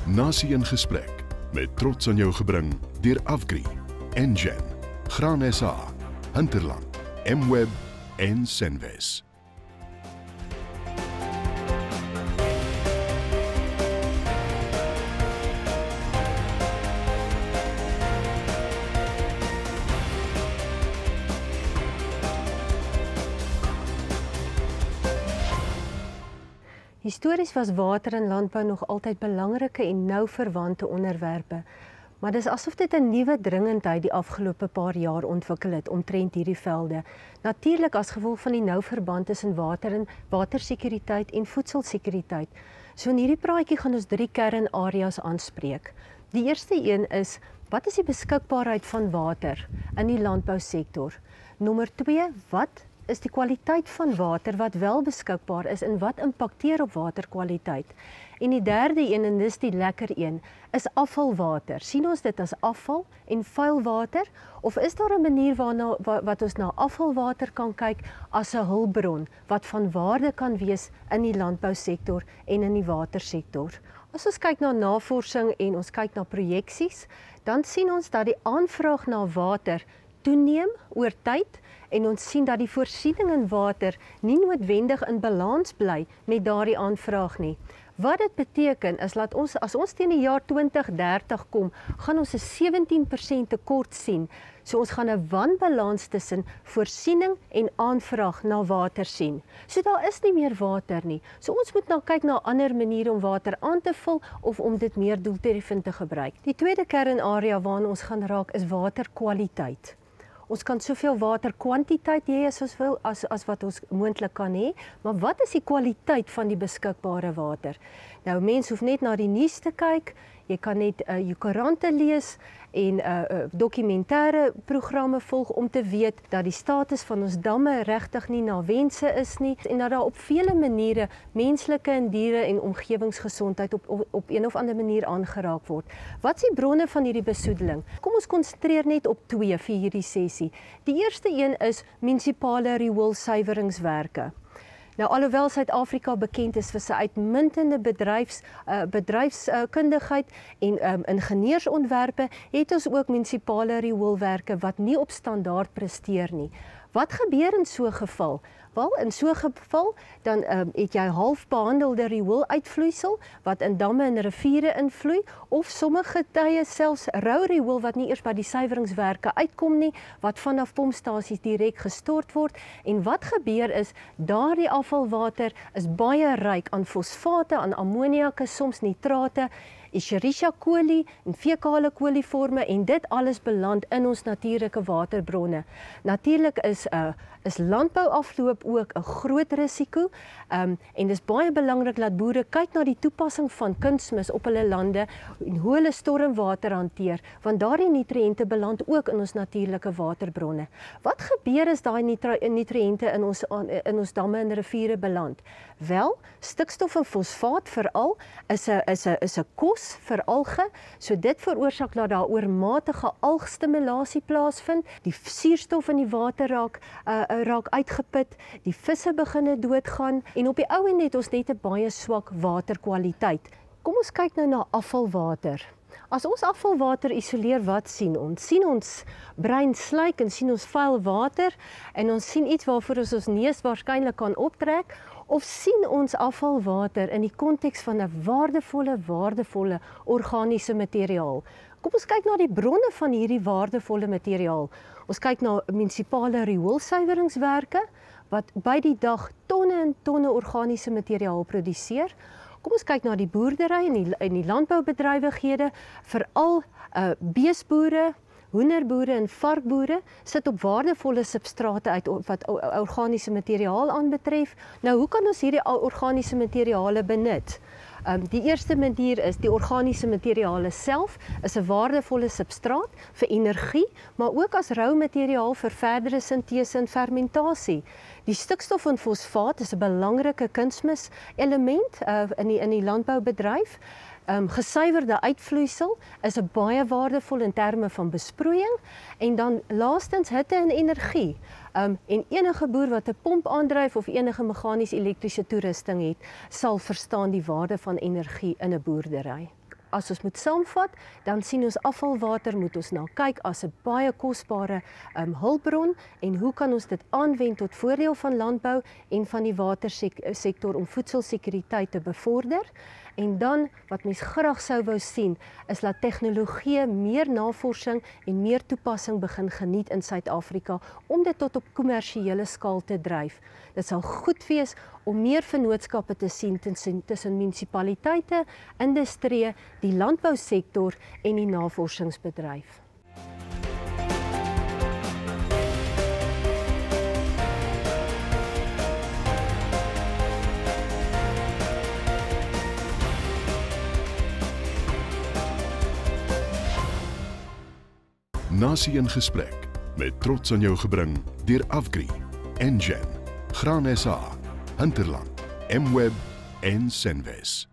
Nasie in gesprek met trots aan jou gebring deur Avgri, Engen, Graan SA, Hinterland, M-Web en Senwes. Histories was water en landbou nog altyd belangrike en nou verwante onderwerpe, maar dis asof dit 'n nuwe dringendheid die afgelope paar jaar ontwikkel het omtrent hierdie velde. Natuurlik as gevolg van die nou verband tussen watersekuriteit en voedselsekuriteit. So in hierdie praatjie gaan ons 3 kernareas aanspreek. Die eerste een is, wat is die beskikbaarheid van water in die landbousektor? Nommer 2, wat is die kwaliteit van water wat wel beskikbaar is en wat impakteer op waterkwaliteit? En die derde een, en dis die lekker een, is afvalwater. Sien ons dit as afval en vuil water? Of is daar 'n manier wat ons na afvalwater kan kyk as 'n hulpbron wat van waarde kan wees in die landbousektor en in die watersektor? As ons kyk na navorsing en ons kyk na projeksies, dan sien ons dat die aanvraag na water toeneem oor tyd en ons sien dat die voorsiening in water nie noodwendig in balans bly met daardie aanvraag nie. Wat dit beteken is dat as ons teen die jaar 2030 kom, gaan ons 'n 17% tekort sien. So ons gaan 'n wanbalans tussen voorsiening en aanvraag na water sien. So daar is nie meer water nie. So ons moet nou kyk na ander maniere om water aan te vul of om dit meer doeltreffend te gebruik. Die tweede kernarea waarna ons gaan raak is waterkwaliteit. Ons kan soveel waterkwantiteit hê as ons wil, as wat ons moontlik kan hê, maar wat is die kwaliteit van die beskikbare water? Nou, mens hoef net na die nuus te kyk, jy kan net jou koerante lees en dokumentêre programme volg om te weet dat die status van ons damme regtig nie na wense is nie en dat daar op vele maniere menslike en diere en omgewingsgesondheid op een of ander manier aangeraak word. Wat is die bronne van hierdie besoedeling? Kom ons konsentreer net op 2 vir hierdie sessie. Die eerste een is munisipale rioolsuiweringswerke. Nou, alhoewel Suid-Afrika bekend is vir sy uitmuntende bedryfskundigheid en ingenieursontwerpe, het ons ook munisipale rioolwerke wat nie op standaard presteer nie. Wat gebeur in so 'n geval? Wel, in so 'n geval dan het jy half behandelde riooluitvloeisel wat in damme en riviere invloei, of sommige tye selfs rou riool wat nie eers by die suiweringswerke uitkom nie, wat vanaf pompstasies direk gestort word. En wat gebeur is, daardie afvalwater is baie ryk aan fosfate, aan ammoniakke, soms nitrate, Escherichia coli en fekale koliforme, en dit alles beland in ons natuurlike waterbronne. Natuurlik is landbouafloop ook 'n groot risiko, en dis baie belangrik dat boere kyk na die toepassing van kunsmis op hulle lande en hoe hulle stormwater hanteer, want daardie nutriënte beland ook in ons natuurlike waterbronne. Wat gebeur as daai nutriënte in ons damme en riviere beland? Wel, stikstof en fosfaat veral is 'n kos vir alge, so dit veroorsaak dat daar oormatige algstimulasie plaasvind, die suurstof in die water raak uitgeput, die visse begin doodgaan en op die ou end het ons net 'n baie swak waterkwaliteit. Kom ons kyk nou na afvalwater. As ons afvalwater isoleer, wat sien ons? Sien ons bruin slyk en sien ons vuil water en ons sien iets waarvoor ons neus waarskynlik kan optrek, of sien ons afvalwater in die konteks van 'n waardevolle organiese materiaal? Kom ons kyk na die bronne van hierdie waardevolle materiaal. Ons kyk na munisipale rioolsuiweringswerke wat by die dag tonne en tonne organiese materiaal produseer. Kom ons kyk na die boerdery en die landboubedrywighede, veral beesboere, hoenderboere en varkboere sit op waardevolle substrate uit wat organiese materiaal aanbetref. Nou, hoe kan ons hierdie organiese materiale benut? Die eerste manier is die organiese materiale self is 'n waardevolle substraat vir energie, maar ook as rou materiaal vir verdere sintese en fermentasie. Die stikstof en fosfaat is 'n belangrike kunsmis element in die landboubedryf. Gesuiwerde uitvloeisel is 'n baie waardevol in terme van besproeiing, en dan laastens hitte en energie. En enige boer wat 'n pomp aandryf of enige meganies elektriese toerusting het, sal verstaan die waarde van energie in 'n boerdery. as ons moet saamvat, dan sien ons afvalwater moet ons na kyk as 'n baie kosbare hulpbron en hoe kan ons dit aanwend tot voordeel van landbou en van die watersektor om voedselsekuriteit te bevorder. En dan, wat mens graag sou wou sien, is dat tegnologie meer navorsing en meer toepassing begin geniet in Suid-Afrika om dit tot op kommersiële skaal te dryf. Dit sal goed wees om meer vennootskappe te sien tussen munisipaliteite, industrie, die landbousektor en die navorsingsbedryf. Nasie in gesprek, met trots aan jou gebring deur Avgri, Engen, Graan SA, Hinterland, M-Web en Senwes.